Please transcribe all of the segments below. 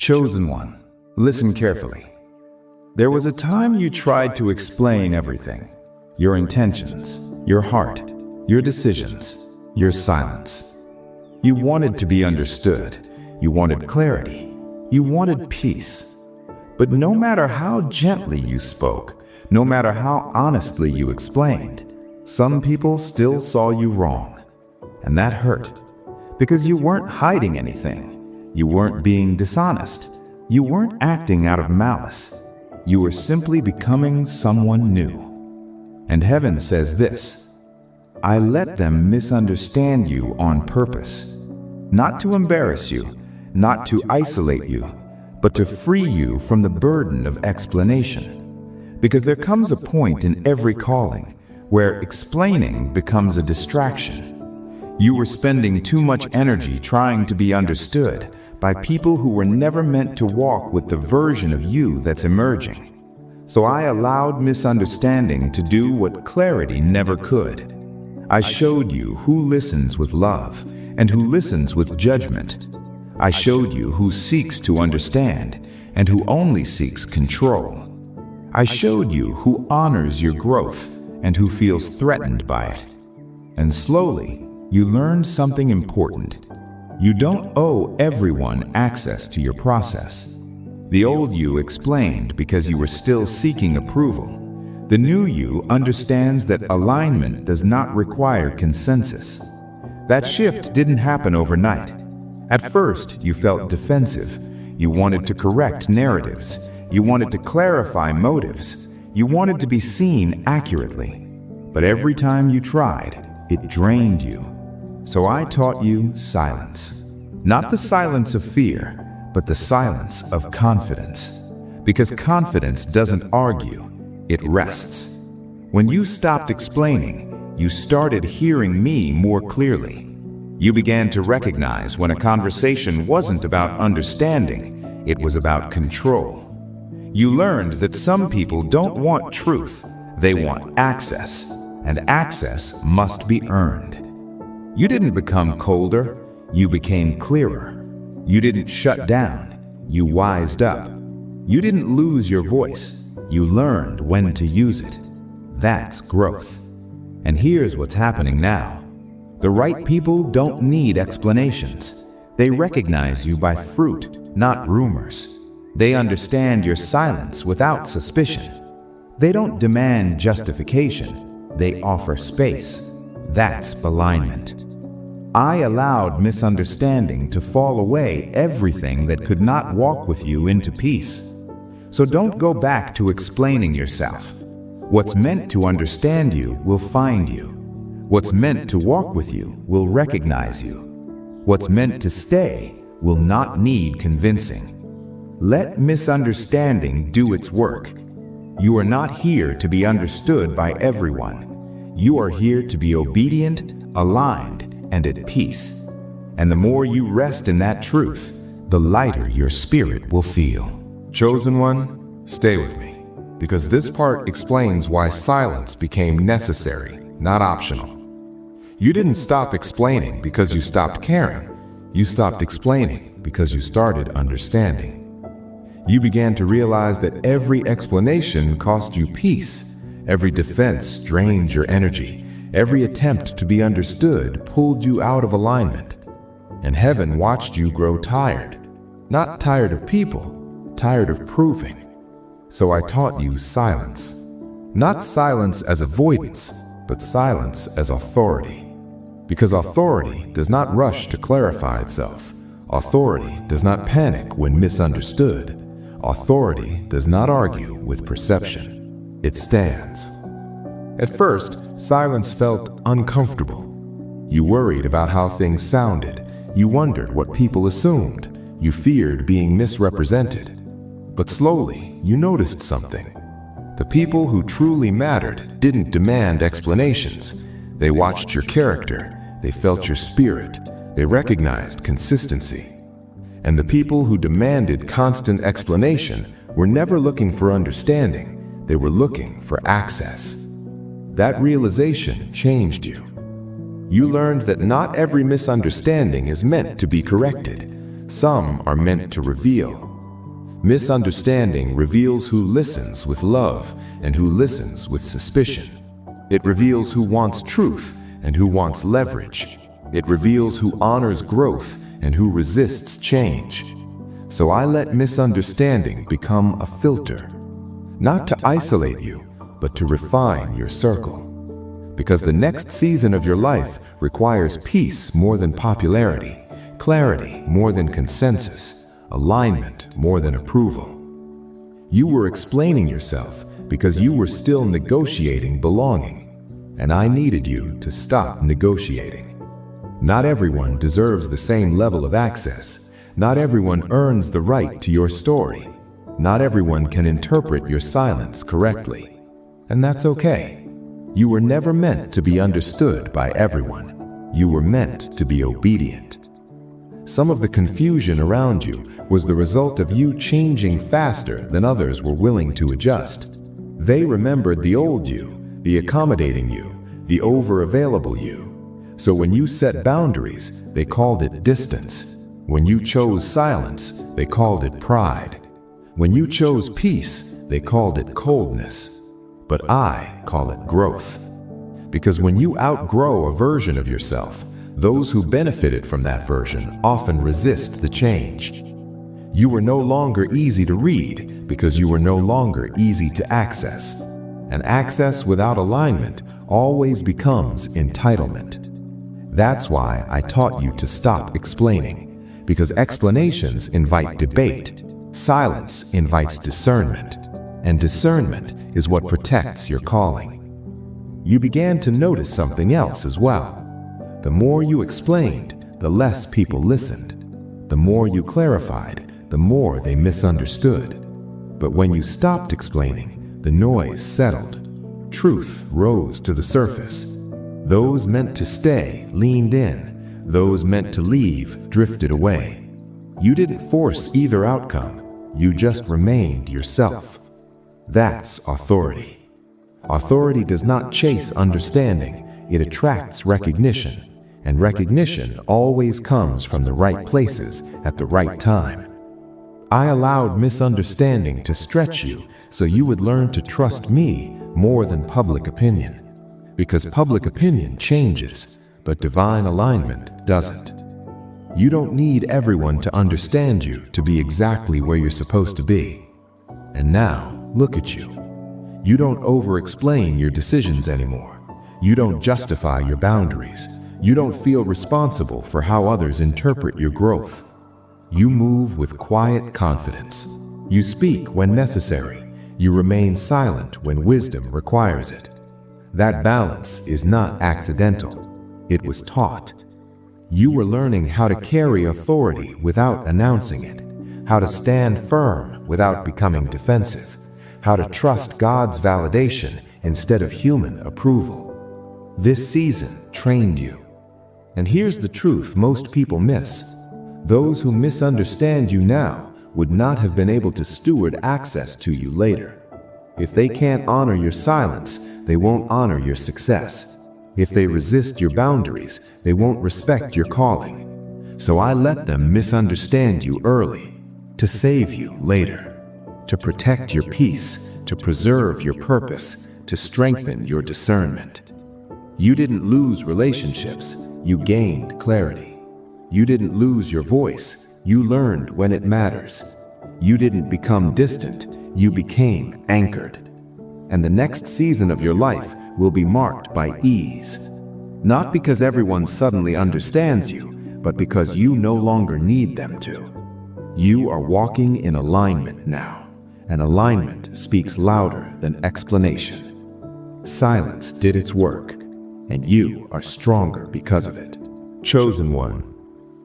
Chosen one, listen carefully. There was a time you tried to explain everything. Your intentions, your heart, your decisions, your silence. You wanted to be understood. You wanted clarity. You wanted peace. But no matter how gently you spoke, no matter how honestly you explained, some people still saw you wrong. And that hurt. Because you weren't hiding anything. You weren't being dishonest. You weren't acting out of malice. You were simply becoming someone new. And heaven says this: I let them misunderstand you on purpose, not to embarrass you, not to isolate you, but to free you from the burden of explanation. Because there comes a point in every calling where explaining becomes a distraction. You were spending too much energy trying to be understood by people who were never meant to walk with the version of you that's emerging. So I allowed misunderstanding to do what clarity never could. I showed you who listens with love and who listens with judgment. I showed you who seeks to understand and who only seeks control. I showed you who honors your growth and who feels threatened by it. And slowly, you learned something important. You don't owe everyone access to your process. The old you explained because you were still seeking approval. The new you understands that alignment does not require consensus. That shift didn't happen overnight. At first, you felt defensive. You wanted to correct narratives. You wanted to clarify motives. You wanted to be seen accurately. But every time you tried, it drained you. So I taught you silence. Not the silence of fear, but the silence of confidence. Because confidence doesn't argue, it rests. When you stopped explaining, you started hearing me more clearly. You began to recognize when a conversation wasn't about understanding, it was about control. You learned that some people don't want truth, they want access, and access must be earned. You didn't become colder, you became clearer. You didn't shut down, you wised up. You didn't lose your voice, you learned when to use it. That's growth. And here's what's happening now. The right people don't need explanations. They recognize you by fruit, not rumors. They understand your silence without suspicion. They don't demand justification, they offer space. That's alignment. I allowed misunderstanding to fall away everything that could not walk with you into peace. So don't go back to explaining yourself. What's meant to understand you will find you. What's meant to walk with you will recognize you. What's meant to stay will not need convincing. Let misunderstanding do its work. You are not here to be understood by everyone. You are here to be obedient, aligned, and at peace. And the more you rest in that truth, the lighter your spirit will feel. Chosen one, stay with me, because this part explains why silence became necessary, not optional. You didn't stop explaining because you stopped caring. You stopped explaining because you started understanding. You began to realize that every explanation cost you peace. Every defense drained your energy. Every attempt to be understood pulled you out of alignment. And heaven watched you grow tired. Not tired of people, tired of proving. So I taught you silence. Not silence as avoidance, but silence as authority. Because authority does not rush to clarify itself. Authority does not panic when misunderstood. Authority does not argue with perception. It stands. At first, silence felt uncomfortable. You worried about how things sounded. You wondered what people assumed. You feared being misrepresented. But slowly, you noticed something. The people who truly mattered didn't demand explanations. They watched your character. They felt your spirit. They recognized consistency. And the people who demanded constant explanation were never looking for understanding. They were looking for access. That realization changed you. You learned that not every misunderstanding is meant to be corrected. Some are meant to reveal. Misunderstanding reveals who listens with love and who listens with suspicion. It reveals who wants truth and who wants leverage. It reveals who honors growth and who resists change. So I let misunderstanding become a filter, not to isolate you, but to refine your circle. Because the next season of your life requires peace more than popularity, clarity more than consensus, alignment more than approval. You were explaining yourself because you were still negotiating belonging, and I needed you to stop negotiating. Not everyone deserves the same level of access. Not everyone earns the right to your story. Not everyone can interpret your silence correctly. And that's okay. You were never meant to be understood by everyone. You were meant to be obedient. Some of the confusion around you was the result of you changing faster than others were willing to adjust. They remembered the old you, the accommodating you, the over-available you. So when you set boundaries, they called it distance. When you chose silence, they called it pride. When you chose peace, they called it coldness. But I call it growth. Because when you outgrow a version of yourself, those who benefited from that version often resist the change. You were no longer easy to read because you were no longer easy to access. And access without alignment always becomes entitlement. That's why I taught you to stop explaining, because explanations invite debate, silence invites discernment, and discernment is what protects your calling. You began to notice something else as well. The more you explained, the less people listened. The more you clarified, the more they misunderstood. But when you stopped explaining, the noise settled. Truth rose to the surface. Those meant to stay leaned in. Those meant to leave drifted away. You didn't force either outcome. You just remained yourself. That's authority. Authority does not chase understanding. It attracts recognition. And recognition always comes from the right places at the right time. I allowed misunderstanding to stretch you so you would learn to trust me more than public opinion. Because public opinion changes, but divine alignment doesn't. You don't need everyone to understand you to be exactly where you're supposed to be. And now, look at you. You don't over-explain your decisions anymore. You don't justify your boundaries. You don't feel responsible for how others interpret your growth. You move with quiet confidence. You speak when necessary. You remain silent when wisdom requires it. That balance is not accidental. It was taught. You were learning how to carry authority without announcing it, how to stand firm without becoming defensive, how to trust God's validation instead of human approval. This season trained you. And here's the truth most people miss. Those who misunderstand you now would not have been able to steward access to you later. If they can't honor your silence, they won't honor your success. If they resist your boundaries, they won't respect your calling. So I let them misunderstand you early, to save you later, to protect your peace, to preserve your purpose, to strengthen your discernment. You didn't lose relationships, you gained clarity. You didn't lose your voice, you learned when it matters. You didn't become distant, you became anchored. And the next season of your life will be marked by ease. Not because everyone suddenly understands you, but because you no longer need them to. You are walking in alignment now, and alignment speaks louder than explanation. Silence did its work, and you are stronger because of it. Chosen one,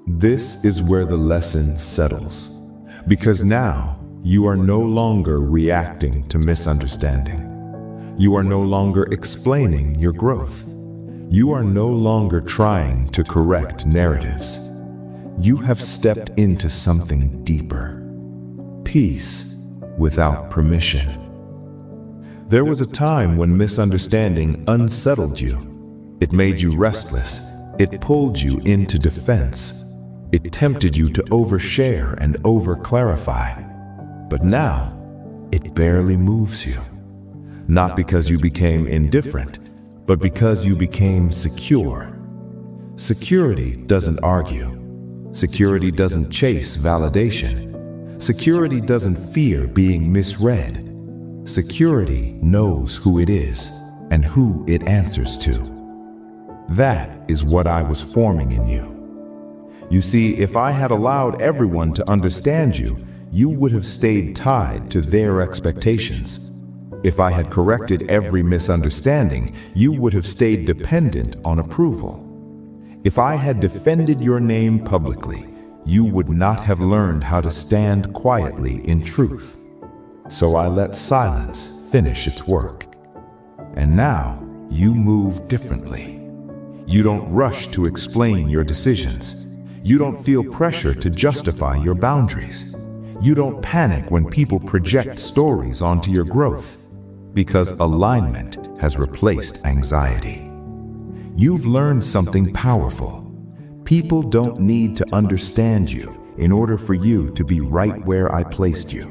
this is where the lesson settles. Because now, you are no longer reacting to misunderstanding. You are no longer explaining your growth. You are no longer trying to correct narratives. You have stepped into something deeper. Peace without permission. There was a time when misunderstanding unsettled you. It made you restless. It pulled you into defense. It tempted you to overshare and over-clarify. But now, it barely moves you. Not because you became indifferent, but because you became secure. Security doesn't argue. Security doesn't chase validation. Security doesn't fear being misread. Security knows who it is and who it answers to. That is what I was forming in you. You see, if I had allowed everyone to understand you, you would have stayed tied to their expectations. If I had corrected every misunderstanding, you would have stayed dependent on approval. If I had defended your name publicly, you would not have learned how to stand quietly in truth. So I let silence finish its work. And now you move differently. You don't rush to explain your decisions. You don't feel pressure to justify your boundaries. You don't panic when people project stories onto your growth, because alignment has replaced anxiety. You've learned something powerful. People don't need to understand you in order for you to be right where I placed you.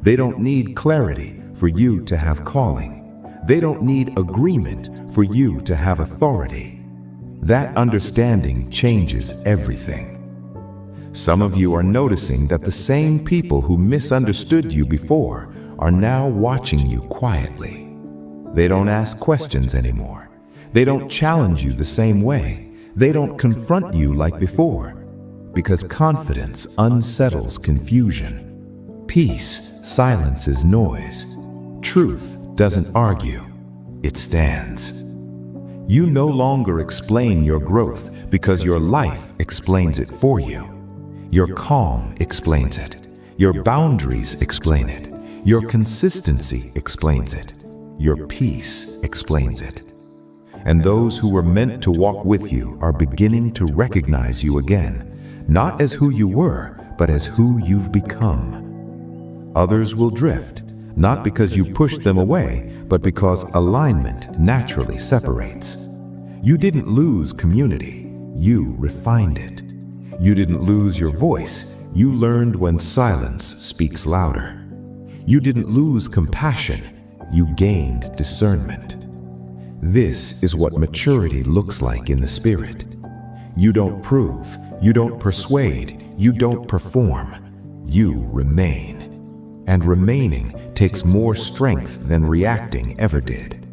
They don't need clarity for you to have calling. They don't need agreement for you to have authority. That understanding changes everything. Some of you are noticing that the same people who misunderstood you before are now watching you quietly. They don't ask questions anymore. They don't challenge you the same way. They don't confront you like before, because confidence unsettles confusion. Peace silences noise. Truth doesn't argue, it stands. You no longer explain your growth because your life explains it for you. Your calm explains it. Your boundaries explain it. Your consistency explains it. Your peace explains it. And those who were meant to walk with you are beginning to recognize you again, not as who you were, but as who you've become. Others will drift, not because you pushed them away, but because alignment naturally separates. You didn't lose community, you refined it. You didn't lose your voice, you learned when silence speaks louder. You didn't lose compassion, you gained discernment. This is what maturity looks like in the spirit. You don't prove, you don't persuade, you don't perform, you remain. And remaining takes more strength than reacting ever did.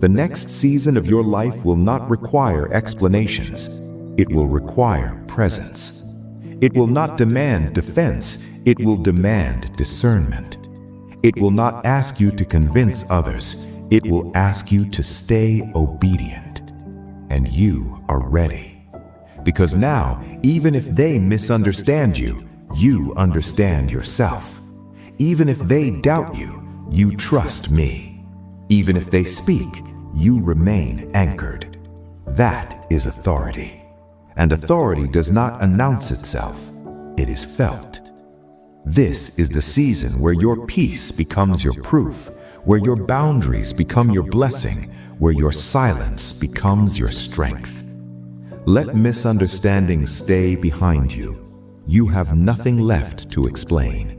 The next season of your life will not require explanations. It will require presence. It will not demand defense. It will demand discernment. It will not ask you to convince others. It will ask you to stay obedient. And you are ready. Because now, even if they misunderstand you, you understand yourself. Even if they doubt you, you trust me. Even if they speak, you remain anchored. That is authority. And authority does not announce itself. It is felt. This is the season where your peace becomes your proof, where your boundaries become your blessing, where your silence becomes your strength. Let misunderstanding stay behind you. You have nothing left to explain.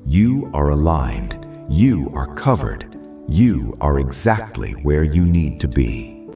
You are aligned. You are covered. You are exactly where you need to be.